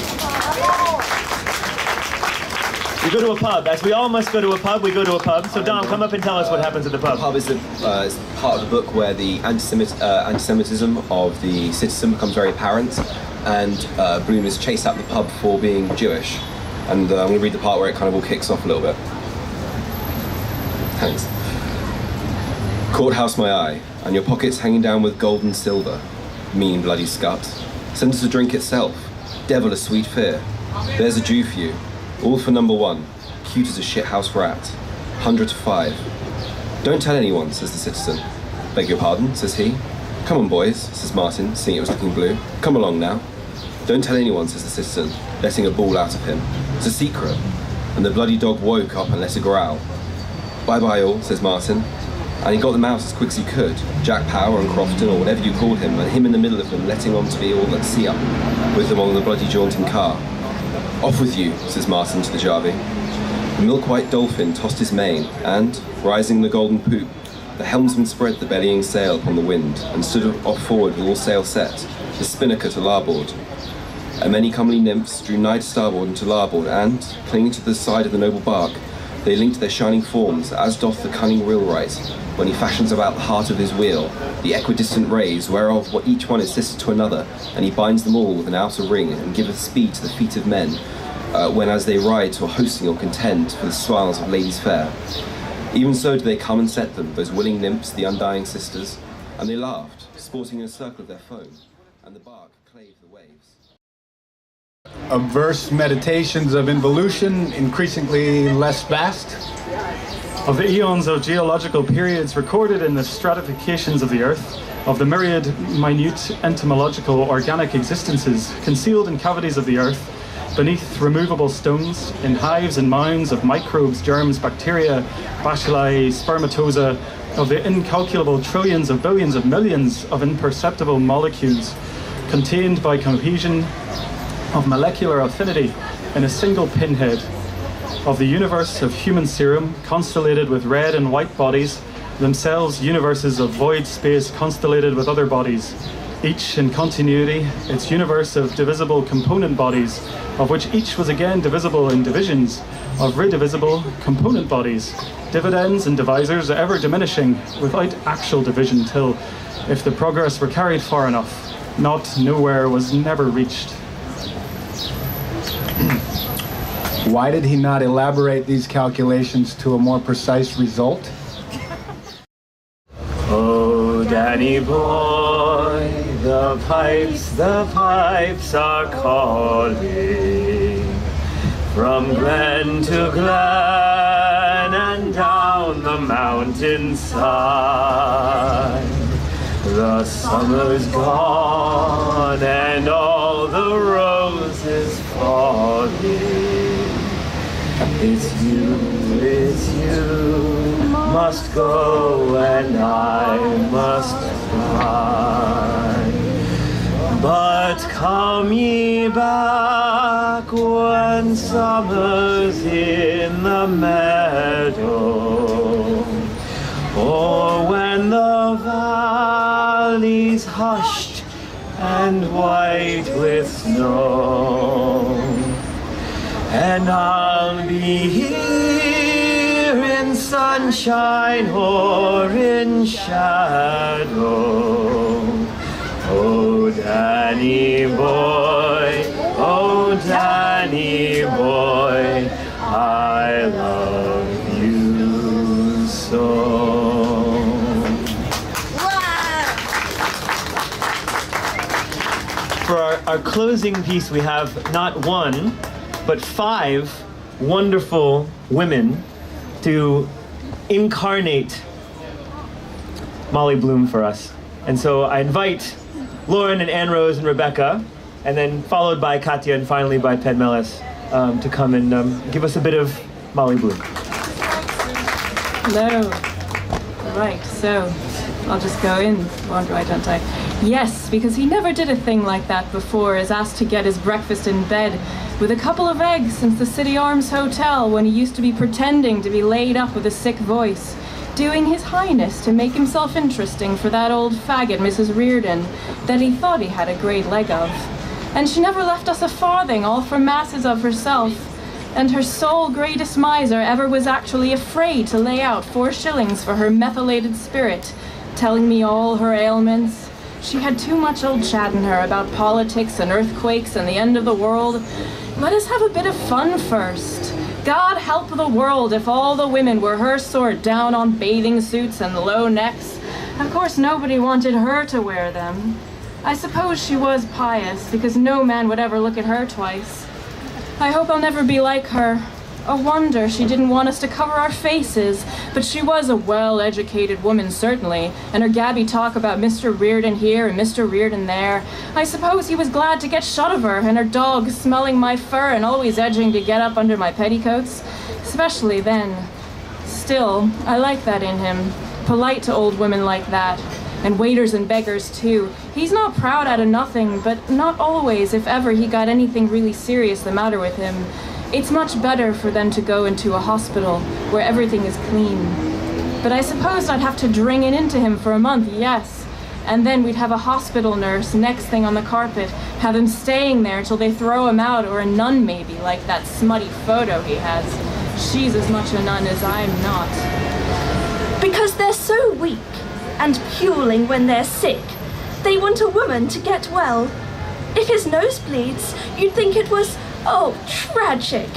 We go to a pub. As we all must go to a pub, we go to a pub. So Dom, come up and tell us what happens at the pub. The pub is is part of the book where the anti-Semitism of the citizen becomes very apparent, and Bloom is chased out of the pub for being Jewish. And I'm going to read the part where it kind of all kicks off a little bit. Thanks. Courthouse my eye, and your pockets hanging down with gold and silver. Mean bloody scut. Send us a drink itself. Devil a sweet fear. There's a Jew for you. All for number one. Cute as a shithouse rat. 100 to 5. Don't tell anyone, says the citizen. Beg your pardon, says he. Come on, boys, says Martin, seeing it was looking blue. Come along now. Don't tell anyone, says the citizen, letting a ball out of him. It's a secret. And the bloody dog woke up and let a growl. Bye-bye all, says Martin. And he got them out as quick as he could, Jack Power and Crofton, or whatever you called him, and him in the middle of them, letting on to be all at sea up with them on the bloody jaunting car. Off with you, says Martin to the Jarvey. The milk-white dolphin tossed his mane, and, rising the golden poop, the helmsman spread the bellying sail upon the wind, and stood off forward with all sail set, the spinnaker to larboard. And many comely nymphs drew nigh to starboard and to larboard, and, clinging to the side of the noble bark, they linked their shining forms, as doth the cunning wheelwright, when he fashions about the heart of his wheel the equidistant rays, whereof what each one is sister to another, and he binds them all with an outer ring, and giveth speed to the feet of men, when as they ride to a hosting or contend for the smiles of ladies fair. Even so do they come and set them, those willing nymphs, the undying sisters, and they laughed, sporting in a circle of their foam, and the bark clave the waves. Verse meditations of involution, increasingly less vast. Of the eons of geological periods recorded in the stratifications of the Earth, of the myriad minute entomological organic existences concealed in cavities of the Earth, beneath removable stones, in hives and mounds of microbes, germs, bacteria, bacilli, spermatozoa, of the incalculable trillions of billions of millions of imperceptible molecules contained by cohesion of molecular affinity in a single pinhead, of the universe of human serum constellated with red and white bodies, themselves universes of void space constellated with other bodies, each in continuity, its universe of divisible component bodies, of which each was again divisible in divisions, of redivisible component bodies, dividends and divisors ever diminishing without actual division till, if the progress were carried far enough, nowhere was never reached. Why did he not elaborate these calculations to a more precise result? Oh, Danny boy, the pipes are calling from glen to glen and down the mountainside. The summer's gone and all the roses falling. It's you, must go and I must fly. But come ye back when summer's in the meadow, or when the valley's hushed and white with snow. And I'll be here in sunshine or in shadow. Oh, Danny boy, I love you so. For our closing piece, we have not one, but 5 wonderful women to incarnate Molly Bloom for us. And so I invite Lauren and Anne Rose and Rebecca, and then followed by Katya and finally by Panmelys, to come and give us a bit of Molly Bloom. Hello. All right, so I'll just go in, wonder why don't I? Yes, because he never did a thing like that before, is asked to get his breakfast in bed with a couple of eggs since the City Arms Hotel, when he used to be pretending to be laid up with a sick voice, doing his highness to make himself interesting for that old faggot Mrs. Reardon that he thought he had a great leg of. And she never left us a farthing, all for masses of herself, and her sole greatest miser ever was actually afraid to lay out 4 shillings for her methylated spirit, telling me all her ailments. She had too much old chat in her about politics and earthquakes and the end of the world. Let us have a bit of fun first. God help the world if all the women were her sort, down on bathing suits and low necks. Of course, nobody wanted her to wear them. I suppose she was pious, because no man would ever look at her twice. I hope I'll never be like her. A wonder she didn't want us to cover our faces, but she was a well-educated woman, certainly, and her gabby talk about Mr. Reardon here and Mr. Reardon there. I suppose he was glad to get shut of her, and her dog smelling my fur and always edging to get up under my petticoats, especially then. Still, I like that in him, polite to old women like that, and waiters and beggars too. He's not proud out of nothing, but not always if ever he got anything really serious the matter with him. It's much better for them to go into a hospital where everything is clean. But I suppose I'd have to dring it into him for a month, yes. And then we'd have a hospital nurse next thing on the carpet, have him staying there till they throw him out, or a nun maybe, like that smutty photo he has. She's as much a nun as I'm not. Because they're so weak and puling when they're sick, they want a woman to get well. If his nose bleeds, you'd think it was, oh, tragic.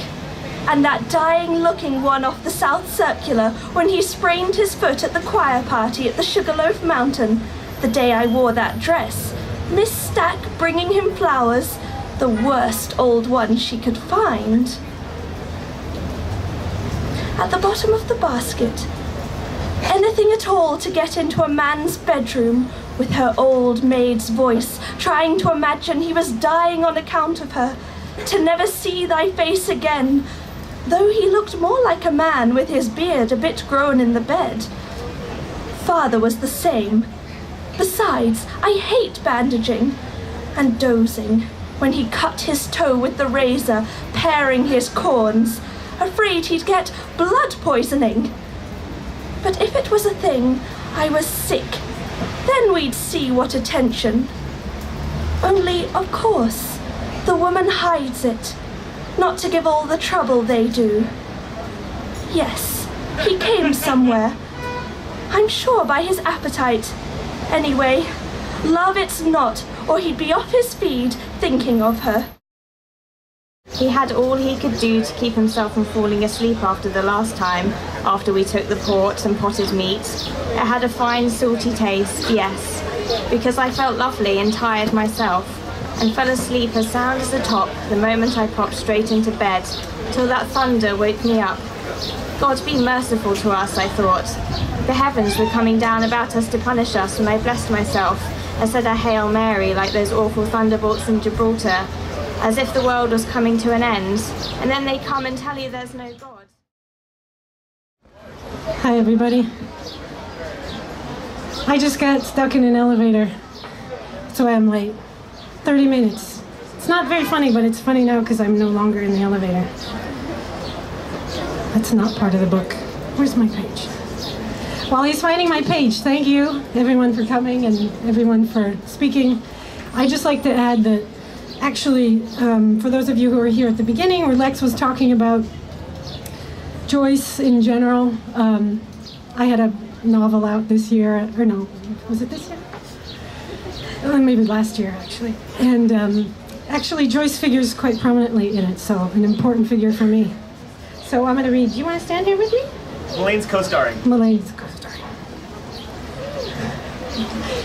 And that dying-looking one off the South Circular when he sprained his foot at the choir party at the Sugarloaf Mountain, the day I wore that dress. Miss Stack bringing him flowers, the worst old one she could find. At the bottom of the basket, anything at all to get into a man's bedroom, with her old maid's voice, trying to imagine he was dying on account of her, to never see thy face again, though he looked more like a man with his beard a bit grown in the bed. Father was the same. Besides, I hate bandaging, and dozing, when he cut his toe with the razor, paring his corns, afraid he'd get blood poisoning. But if it was a thing, I was sick, then we'd see what attention. Only, of course, the woman hides it, not to give all the trouble they do. Yes, he came somewhere. I'm sure by his appetite. Anyway, love it's not, or he'd be off his feed thinking of her. He had all he could do to keep himself from falling asleep after the last time, after we took the port and potted meat. It had a fine salty taste, yes, because I felt lovely and tired myself, and fell asleep as sound as a top the moment I popped straight into bed, till that thunder woke me up. God be merciful to us, I thought. The heavens were coming down about us to punish us when I blessed myself. I said a Hail Mary like those awful thunderbolts in Gibraltar, as if the world was coming to an end, and then they come and tell you there's no God. Hi everybody. I just got stuck in an elevator. That's why I'm late. 30 minutes. It's not very funny, but it's funny now because I'm no longer in the elevator. That's not part of the book. Where's my page? While he's finding my page, thank you everyone for coming and everyone for speaking. I'd just like to add that actually, for those of you who were here at the beginning where Lex was talking about Joyce in general, I had a novel out this year, or no, was it this year? Maybe last year actually. And actually Joyce figures quite prominently in it, so an important figure for me. So I'm going to read. Do you want to stand here with me? Elaine's co-starring. Elaine's co-starring.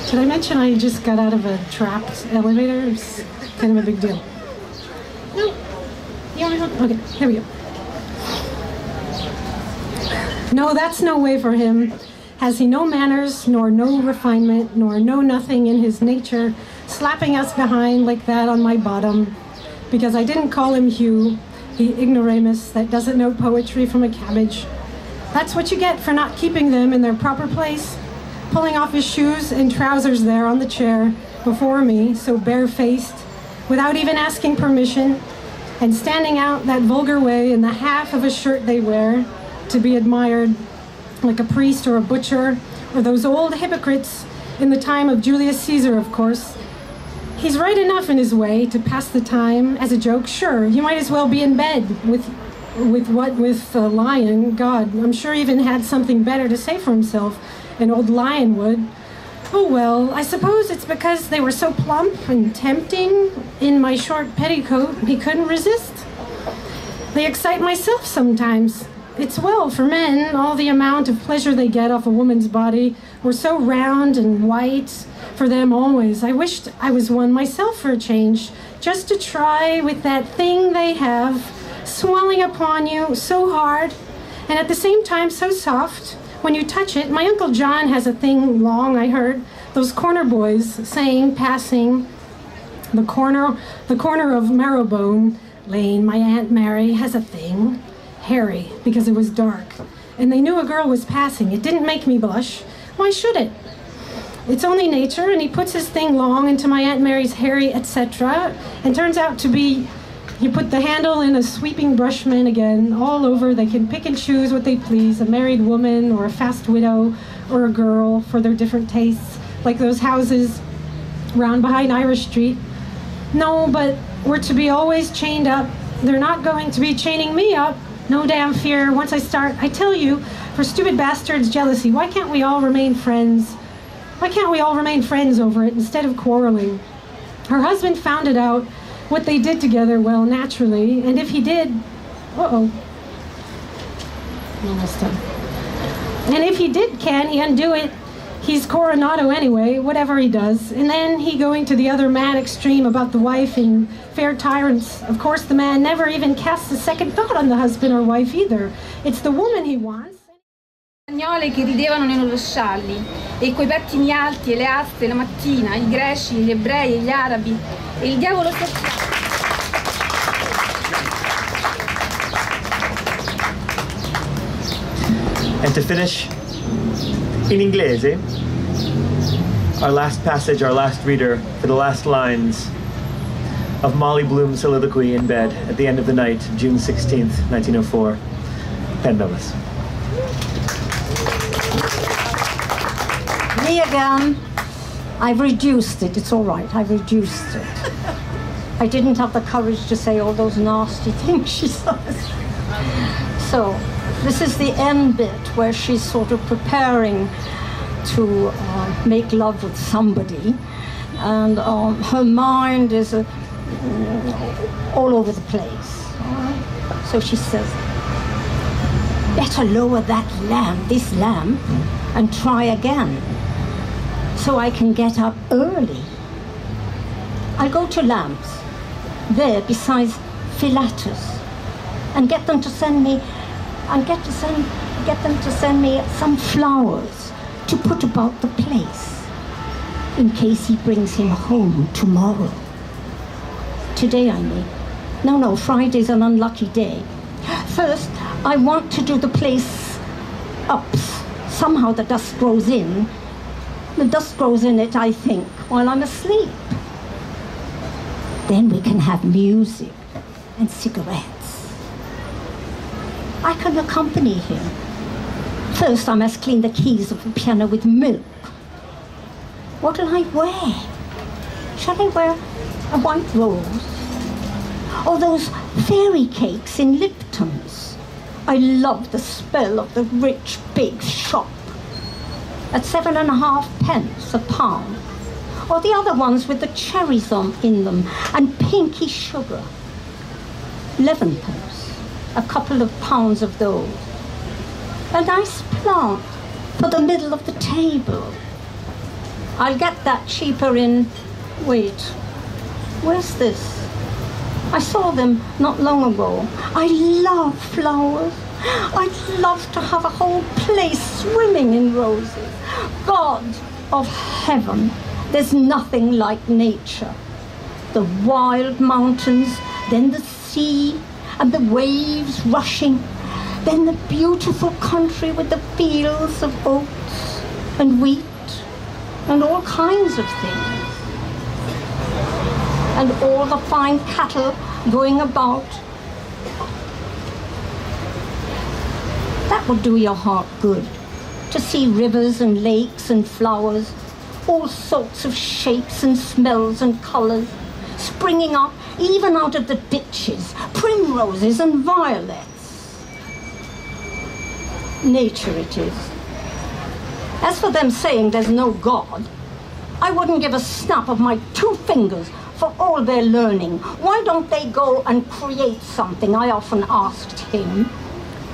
Did I mention I just got out of a trapped elevator? It's kind of a big deal. No? You want to? Okay, here we go. No, that's no way for him. Has he no manners, nor no refinement, nor no nothing in his nature, slapping us behind like that on my bottom, because I didn't call him Hugh, the ignoramus that doesn't know poetry from a cabbage. That's what you get for not keeping them in their proper place, pulling off his shoes and trousers there on the chair before me, so barefaced, without even asking permission, and standing out that vulgar way in the half of a shirt they wear, to be admired like a priest or a butcher, or those old hypocrites in the time of Julius Caesar, of course. He's right enough in his way to pass the time as a joke. Sure, you might as well be in bed with a lion. God, I'm sure he even had something better to say for himself, an old lion would. Oh well, I suppose it's because they were so plump and tempting in my short petticoat he couldn't resist. They excite myself sometimes. It's well for men, all the amount of pleasure they get off a woman's body. We're so round and white for them always. I wished I was one myself for a change, just to try with that thing they have, swelling upon you so hard, and at the same time so soft. When you touch it, my Uncle John has a thing long, I heard, those corner boys saying, passing, the corner of Marrowbone Lane, my Aunt Mary has a thing. Hairy, because it was dark, and they knew a girl was passing. It didn't make me blush. Why should it? It's only nature, and he puts his thing long into my Aunt Mary's hairy, etc., and turns out to be, you put the handle in a sweeping brushman again, all over. They can pick and choose what they please, a married woman, or a fast widow, or a girl, for their different tastes, like those houses round behind Irish Street. No, but we're to be always chained up. They're not going to be chaining me up. No damn fear. Once I start, I tell you, for stupid bastards' jealousy, why can't we all remain friends? Why can't we all remain friends over it instead of quarreling? Her husband found it out, what they did together, well, naturally, and if he did, almost done. And if he did, can he undo it? He's Coronado anyway, whatever he does. And then he going to the other mad extreme about the wife in Fair Tyrants. Of course, the man never even casts a second thought on the husband or wife either. It's the woman he wants. Spagnole che ridevano nei loro scialli, e coi pettini alti e le aste la mattina, i greci, gli ebrei e gli arabi, e il diavolo soffiava. And to finish, in inglese, our last passage, our last reader for the last lines of Molly Bloom's soliloquy in bed at the end of the night, June 16th, 1904, Panmelys. Me again. I've reduced it. It's all right. I've reduced it. I didn't have the courage to say all those nasty things she says. So, This is the end bit where she's sort of preparing to make love with somebody, and her mind is all over the place. So she says, better lower this lamp, and try again, so I can get up early. I'll go to lamps, there besides Philatus, and get them to send me some flowers to put about the place, in case he brings him home tomorrow. Today, I mean. No, Friday's an unlucky day. First, I want to do the place up. Somehow the dust grows in. The dust grows in it, I think, while I'm asleep. Then we can have music and cigarettes. I can accompany him. First, I must clean the keys of the piano with milk. What'll I wear? Shall I wear a white rose? Or those fairy cakes in Lipton's? I love the smell of the rich big shop. At 7.5 a pound. Or the other ones with the cherries in them and pinky sugar. 11 pence. A couple of pounds of those. A nice plant for the middle of the table. I'll get that cheaper in... Wait. Where's this? I saw them not long ago. I love flowers. I'd love to have a whole place swimming in roses. God of heaven, there's nothing like nature. The wild mountains, then the sea, and the waves rushing, then the beautiful country with the fields of oats and wheat and all kinds of things. And all the fine cattle going about. That would do your heart good, to see rivers and lakes and flowers, all sorts of shapes and smells and colours, springing up even out of the ditches, primroses and violets. Nature it is. As for them saying there's no God, I wouldn't give a snap of my 2 fingers for all their learning. Why don't they go and create something? I often asked him.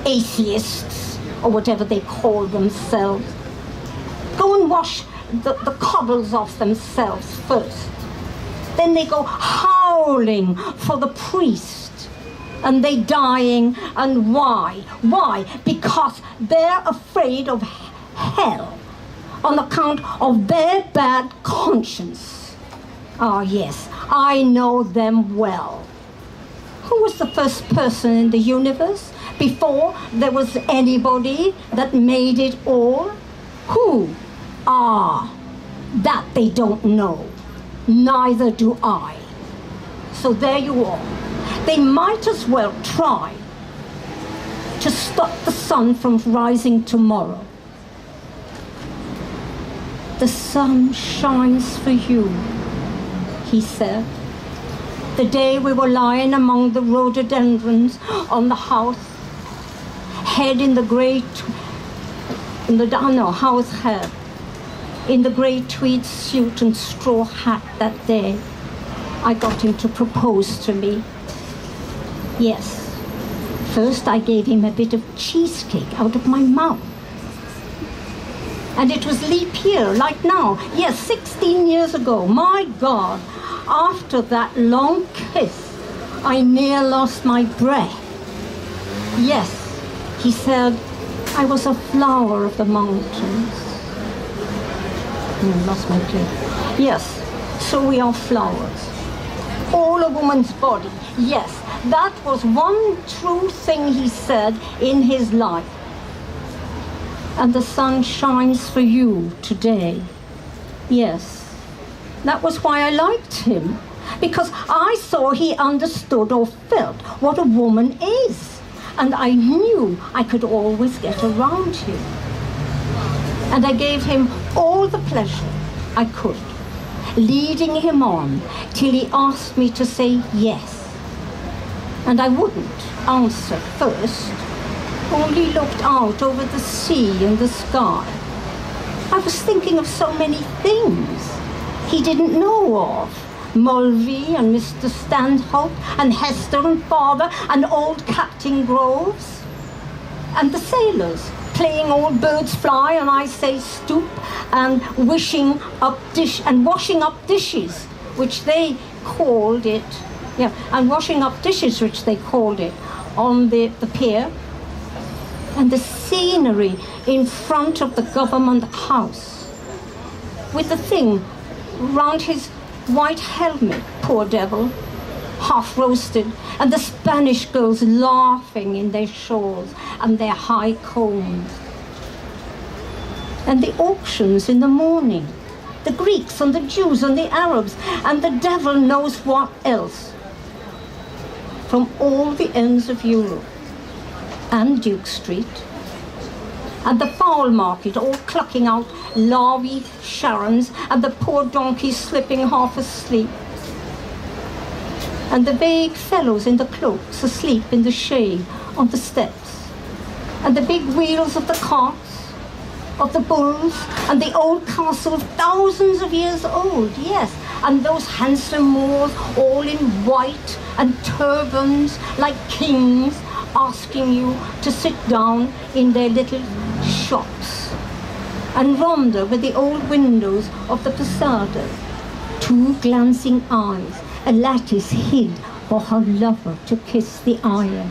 Atheists, or whatever they call themselves. Go and wash the cobbles off themselves first. Then they go howling for the priest. And they dying, and why? Why? Because they're afraid of hell on account of their bad conscience. Ah, yes, I know them well. Who was the first person in the universe before there was anybody that made it all? Who? Ah, that they don't know. Neither do I. So there you are. They might as well try to stop the sun from rising tomorrow. The sun shines for you, he said. The day we were lying among the rhododendrons on the house, head in the grey, house head, in the grey tweed suit and straw hat that day, I got him to propose to me. Yes, first I gave him a bit of cheesecake out of my mouth. And it was leap year, like now. Yes, 16 years ago. My God, after that long kiss, I near lost my breath. Yes, he said, I was a flower of the mountains. Lost my breath. Yes, so we are flowers. All a woman's body. Yes, that was one true thing he said in his life. And the sun shines for you today. Yes, that was why I liked him. Because I saw he understood or felt what a woman is. And I knew I could always get around him. And I gave him all the pleasure I could, leading him on till he asked me to say yes. And I wouldn't answer first. only looked out over the sea and the sky, I was thinking of so many things he didn't know of. Mulvey and Mr. Stanhope and Hester and Father and old Captain Groves. And the sailors playing all birds fly and I say stoop and washing up dishes, which they called it, and washing up dishes, which they called it, on the pier. And the scenery in front of the government house, with the thing round his white helmet, poor devil, half roasted, and the Spanish girls laughing in their shawls and their high combs. And the auctions in the morning, the Greeks and the Jews and the Arabs and the devil knows what else, from all the ends of Europe, and Duke Street, and the fowl market all clucking out larvae Sharons, and the poor donkeys slipping half asleep, and the vague fellows in the cloaks asleep in the shade on the steps, and the big wheels of the carts, of the bulls, and the old castle thousands of years old, yes, and those handsome Moors all in white and turbans like kings, asking you to sit down in their little shops, and Rhonda with the old windows of the Posada, two glancing eyes, a lattice hid for her lover to kiss the iron,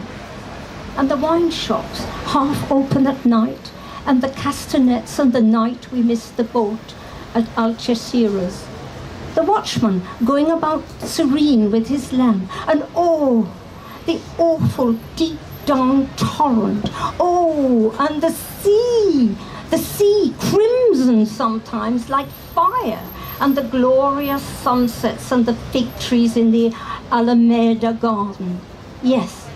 and the wine shops half open at night, and the castanets and the night we missed the boat at Algeciras, the watchman going about serene with his lamp, and oh, the awful deep down torrent, oh, and the sea crimson sometimes like fire, and the glorious sunsets and the fig trees in the Alameda garden, yes,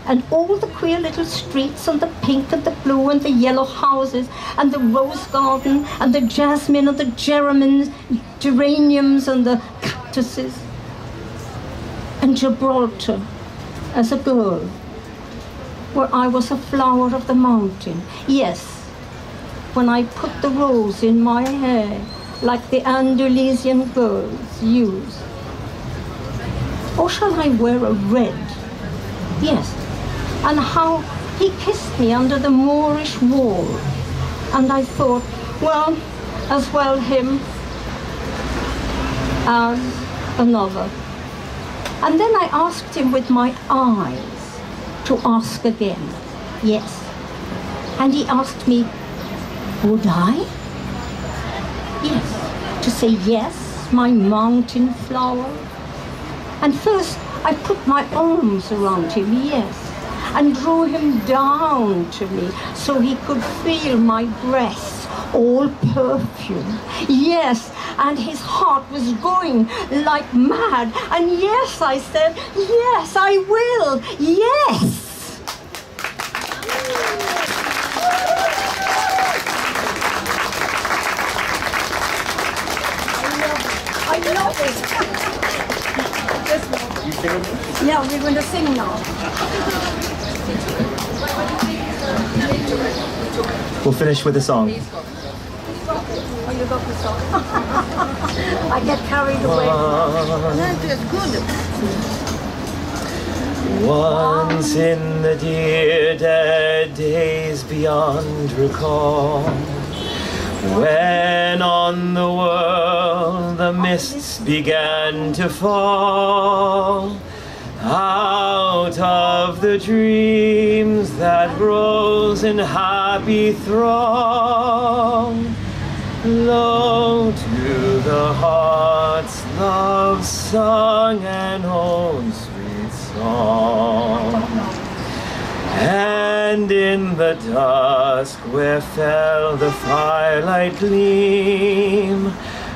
and all the queer little streets and the pink and the blue and the yellow houses and the rose garden and the jasmine and the geraniums and the cactuses, and Gibraltar as a girl, where I was a flower of the mountain, yes, when I put the rose in my hair like the Andalusian girls use. Or shall I wear a red? Yes, and how he kissed me under the Moorish wall, and I thought, well, as well him as another. And then I asked him with my eyes to ask again, yes, and he asked me, would I? Yes, to say yes, my mountain flower. And first I put my arms around him, yes, and drew him down to me so he could feel my breasts all perfume. Yes, and his heart was going like mad. And yes, I said, yes, I will, yes. I love it. You sing it? Yeah, we're going to sing now. We'll finish with a song. Oh, you got the song. I get carried away. That's good. Once in the dear dead days beyond recall, when on the world the mists began to fall, out of the dreams that rose in happy throng, lo, to the heart's love sung an old sweet song. And in the dusk where fell the firelight gleam,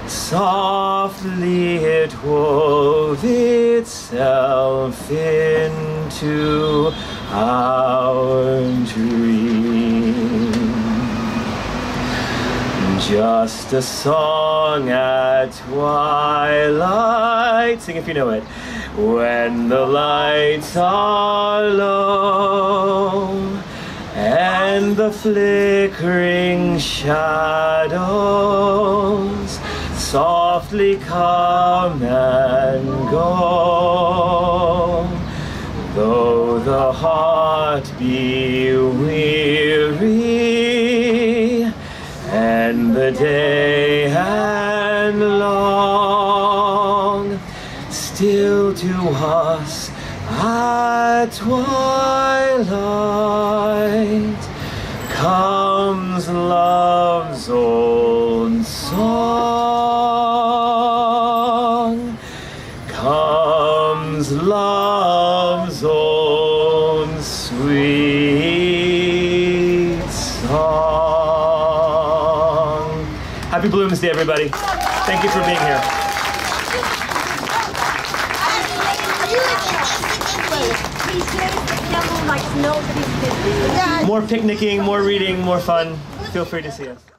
softly it wove itself into our dream. Just a song at twilight, sing if you know it, when the lights are low and the flickering shadows softly come and go. Though the heart be weary and the day and long, still to us at twilight comes love's own song, comes love's own sweet song. Happy Bloomsday, everybody. Thank you for being here. More picnicking, more reading, more fun. Feel free to see us.